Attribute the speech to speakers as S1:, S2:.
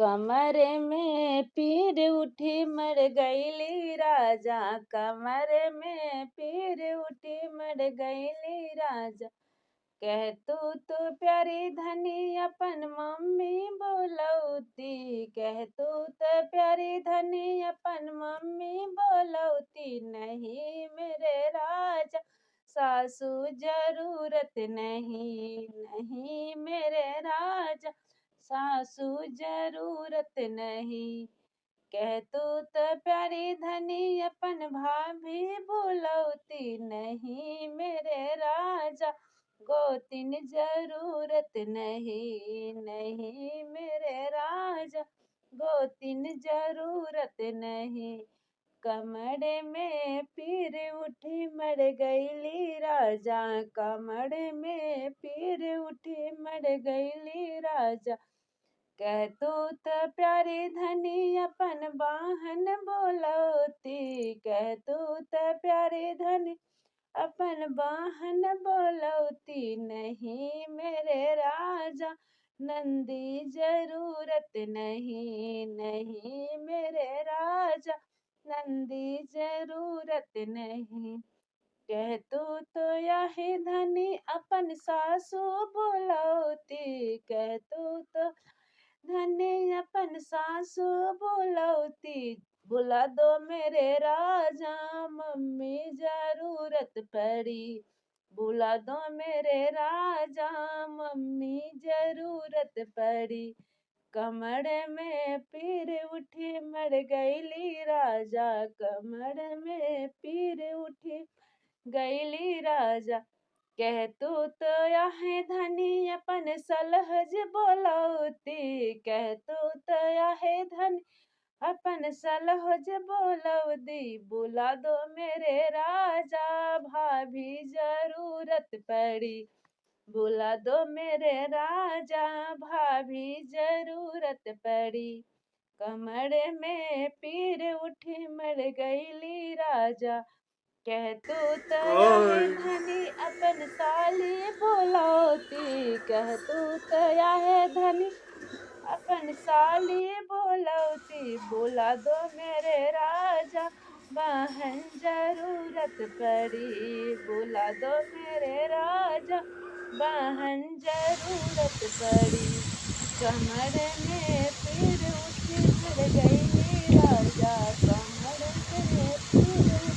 S1: कमरे में पीर उठी मर गईली राजा, कमरे में पीर उठी मर गईली राजा। कह तू तो प्यारी धनी अपन मम्मी बोलौती, कह तू तो प्यारी धनी अपन मम्मी बोलौती। नहीं मेरे राजा सासू जरूरत नहीं, नहीं मेरे राजा सासू जरूरत नहीं। कह तू तो प्यारी धनी अपन भाभी बुलौती, नहीं मेरे राजा गोतिन जरूरत नहीं, नहीं मेरे राजा गोतिन जरूरत नहीं। कमरे में पीर उठी मर गईली राजा, कमरे में पीर उठी मर गईली राजा। कह तू तो प्यारी धनी अपन बाहन बोलौती, कह तू तो प्यारी धनी अपन बाहन बोलौती। नहीं मेरे राजा नंदी जरूरत नहीं, नहीं मेरे राजा नंदी जरूरत नहीं। कह तू तो यही धनी अपन सासू बुलौती, कह तू तो धनी अपन सासू बुलौती। बुला दो मेरे राजा मम्मी जरूरत पड़ी, बुला दो मेरे राजा मम्मी जरूरत पड़ी। कमर में पीर उठी मर गईली राजा, कमर में पीर उठी गईली राजा। कह तू तो यहे धनी अपन सलहज बोलौती, कह तू तो यहे धनी अपन सलहज बोलौती। बुला दो मेरे राजा भाभी जरूरत पड़ी, बुला दो मेरे राजा भाभी जरूरत पड़ी। कमर में पीर उठी मर गईली राजा। कह तू तो यही धनी अपन साली बोलौती, कह तू तो यही धनी अपन साली बोलौती। बुला दो मेरे राजा बहन जरूरत पड़ी, बुला दो मेरे राजा बहन जरूरत पड़ी। कमर में पीर उठी मर गईली राजा, कमर में पीर